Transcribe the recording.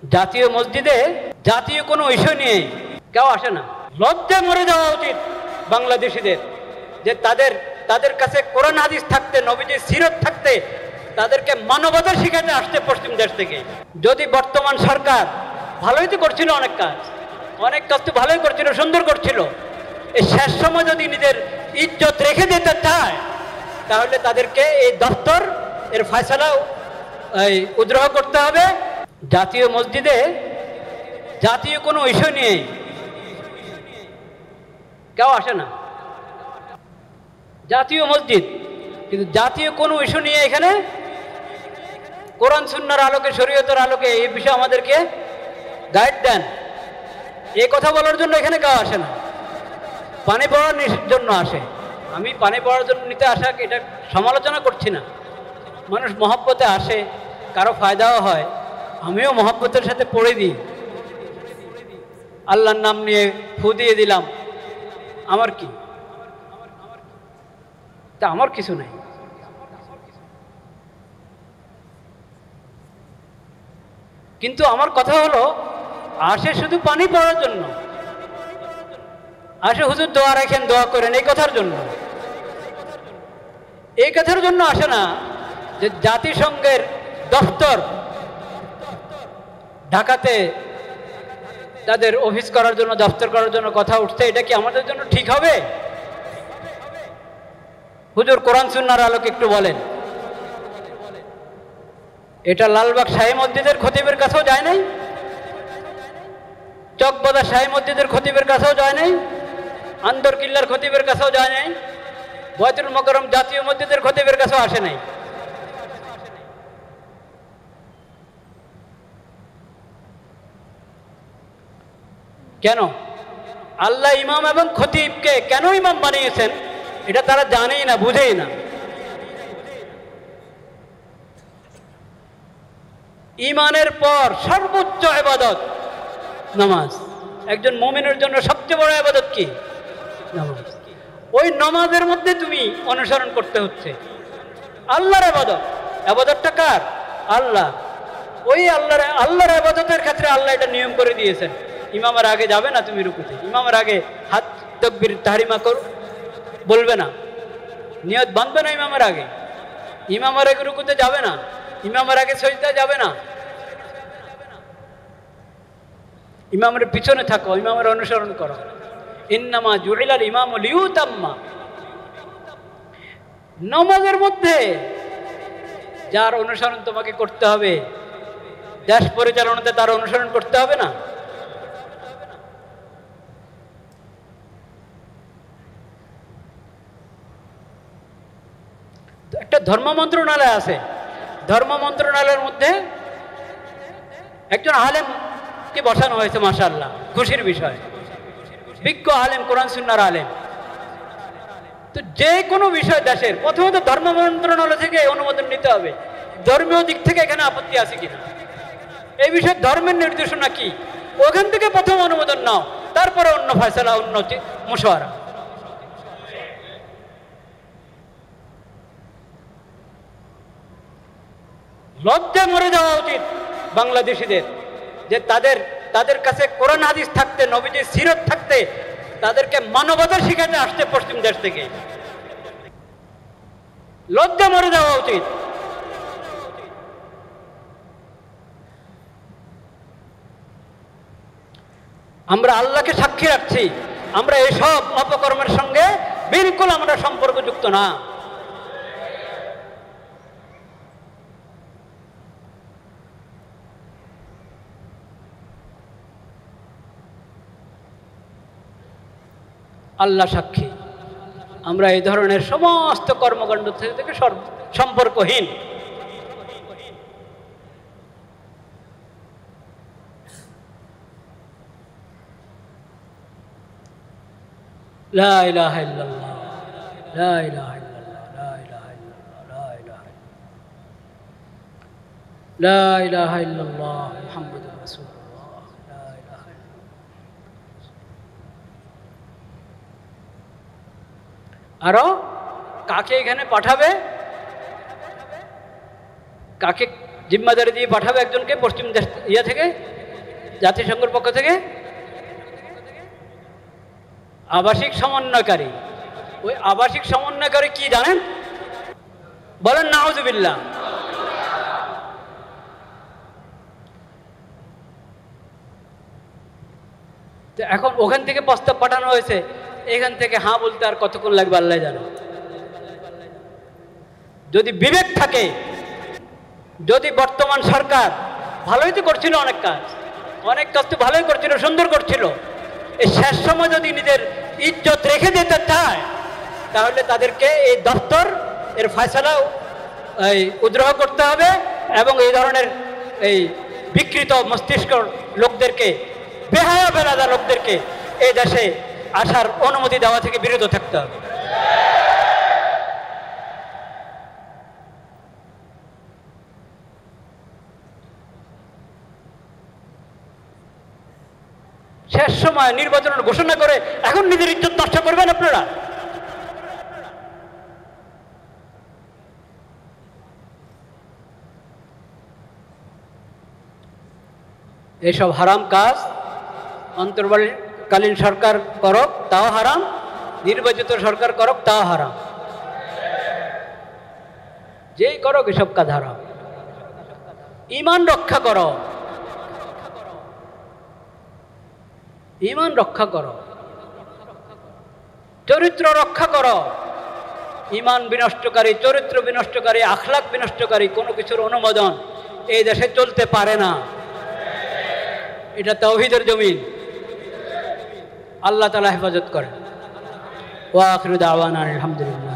জাতীয় মসজিদে জাতীয় কোনো ইস্যু নিয়ে কেউ আসে না। লজ্জায় মরে যাওয়া উচিত বাংলাদেশিদের, যে তাদের কাছে কোরআন হাদিস থাকতে, নবীজির সিরত থাকতে, তাদেরকে মানবতা শিখাতে আসতে পশ্চিম দেশ থেকে। যদি বর্তমান সরকার ভালোই তো করছিল, অনেক কাজ তো ভালোই করছিল, সুন্দর করছিল, এই শেষ সময় যদি নিজের ইজ্জত রেখে দিতে চায়, তাহলে তাদেরকে এই দপ্তর এর ফয়সালা উদ্রহ করতে হবে। জাতীয় মসজিদে জাতীয় কোনো ইস্যু নিয়ে কেউ আসে না। জাতীয় মসজিদ, কিন্তু জাতীয় কোনো ইস্যু নিয়ে এখানে কোরআন সুন্নাহর আলোকে, শরীয়তের আলোকে এই বিষয়ে আমাদেরকে গাইড দেন, এই কথা বলার জন্য এখানে কেউ আসে না। পানি পড়ার জন্য আসে। আমি পানি পড়ার জন্য নিতে আসা এটা সমালোচনা করছি না। মানুষ মহব্বতে আসে, কারো ফায়দাও হয়। আমিও মহব্বতের সাথে পড়ে দিই, আল্লাহর নাম নিয়ে ফু দিয়ে দিলাম, আমার কি? তা আমার কিছু নাই। কিন্তু আমার কথা হলো, আসে শুধু পানি পড়ার জন্য, আসে হুজুর দোয়া রাখেন, দোয়া করেন, এই কথার জন্য। এই কথার জন্য আসে না যে জাতিসংঘের দফতর ঢাকাতে তাদের অফিস করার জন্য, দফতর করার জন্য কথা উঠছে, এটা কি আমাদের জন্য ঠিক হবে? হুজুর কোরআন সুন্নাহর আলোকে একটু বলেন। এটা লালবাগ শাহী মসজিদের খতিবের কাছেও যায় নাই, চকবাজার শাহী মসজিদের খতিবের কাছেও যায় নাই, আন্দরকিল্লার খতিবের কাছেও যায় নাই, বয়তুল মোকাররম জাতীয় মসজিদের খতিবের কাছেও আসে নাই। কেন? আল্লাহ ইমাম এবং খতিবকে কেন ইমাম বানিয়েছেন এটা তারা জানেই না, বুঝেই না। ইমানের পর সর্বোচ্চ ইবাদত নামাজ। একজন মুমিনের জন্য সবচেয়ে বড় ইবাদত কি? নামাজ। ওই নামাজের মধ্যে তুমি অনুসরণ করতে হচ্ছে আল্লাহর ইবাদত। ইবাদতটা কার? আল্লাহ। ওই আল্লাহর ইবাদতের ক্ষেত্রে আল্লাহ এটা নিয়ম করে দিয়েছেন, ইমামের আগে যাবে না তুমি রুকুতে, ইমামের আগে হাত তাকবীর তাহরিমা বলবে না, নিয়ত বাঁধবে না ইমামের আগে, ইমামের আগে রুকুতে যাবে না, ইমামের আগে সিজদা যাবে না, ইমামের পিছনে থাকো, ইমামের অনুসরণ করো। ইন্নামা জুইলাল ইমামু লিউতাম্মা। নামাজের মধ্যে যার অনুসরণ তোমাকে করতে হবে, দেশ পরিচালনাতে তার অনুসরণ করতে হবে না? একটা ধর্ম মন্ত্রণালয় আছে, ধর্ম মন্ত্রণালয়ের মধ্যে একজন আলেমকে বসানো হয়েছে, মাশাআল্লাহ, খুশির বিষয়, বিজ্ঞ আলেম, কোরআন সুন্নাহর আলেম। তো যে কোনো বিষয় দেশের প্রথমত ধর্ম মন্ত্রণালয় থেকে অনুমোদন নিতে হবে, ধর্মীয় দিক থেকে এখানে আপত্তি আছে কিনা, এই বিষয়ে ধর্মের নির্দেশনা কি, ওখান থেকে প্রথম অনুমোদন নাও, তারপরে অন্য ফয়সালা, অন্য মুশাওয়ারা। লজ্জায় মরে যাওয়া উচিত বাংলাদেশিদের, যে তাদের কাছে কোরআন হাদিস থাকতে, নবীজির সিরত থাকতে, তাদেরকে মানবতা শিখাতে আসতে পশ্চিম দেশ থেকে। লজ্জা মরে যাওয়া উচিত। আমরা আল্লাহকে সাক্ষী রাখছি, আমরা এসব অপকর্মের সঙ্গে বিলকুল আমরা সম্পর্কযুক্ত না। আল্লাহ সাক্ষী, আমরা এই ধরনের সমস্ত কর্মকাণ্ড থেকে সম্পর্কহীন। লা ইলাহা ইল্লাল্লাহ, লা ইলাহা ইল্লাল্লাহ, লা ইলাহা ইল্লাল্লাহ, লা ইলাহা ইল্লাল্লাহ, মুহাম্মাদুর রাসূলুল্লাহ, লা ইলাহা ইল্লাল্লাহ। আরো কাকে এখানে পাঠাবে, কাকে জিম্মাদারি দিয়ে পাঠাবে একজনকে পশ্চিম দেশ ইয়ে থেকে, জাতিসংঘের পক্ষ থেকে, আবাসিক সমন্বয়কারী। ওই আবাসিক সমন্বয়কারী কি জানেন? বলেন নাউজুবিল্লাহ। তো এখন ওখান থেকে প্রস্তাব পাঠানো হয়েছে, এখান থেকে হ্যাঁ বলতে আর কতক্ষণ লাগবে আল্লাহ জানে। যদি বিবেক থাকে, যদি বর্তমান সরকার ভালোই তো করছিল, অনেক কাজ তো ভালোই করছিল, সুন্দর করছিল, এই শেষ সময় যদি নিজের ইজ্জত রেখে দিতে চায় তাহলে তাদেরকে এই দপ্তর এর ফয়সালা উদ্রহ করতে হবে এবং এই ধরনের এই বিকৃত মস্তিষ্ক লোকদেরকে, বেহায়া বেলাদা লোকদেরকে এই দেশে আসার অনুমতি দেওয়া থেকে বিরত থাকতে হবে। শেষ সময় নির্বাচনের ঘোষণা করে এখন নিজের ইজ্জত নষ্ট করবেন আপনারা? এইসব হারাম কাজ অন্তর্বর্তীকালীন সরকার করক তাও হারাম, নির্বাচিত সরকার করক তাও হারাম, যেই করক এসব কাজ হারাম। ঈমান রক্ষা করো, ঈমান রক্ষা করো, চরিত্র রক্ষা করো। ঈমান বিনষ্টকারী, চরিত্র বিনষ্টকারী, আখলাক বিনষ্টকারী কোনো কিছুর অনুমোদন এই দেশে চলতে পারে না। এটা তাওহীদের জমিন। আল্লাহ তাআলা হেফাজত করেন। ওয়া আখিরু দাওয়ানা আলহামদুলিল্লাহ।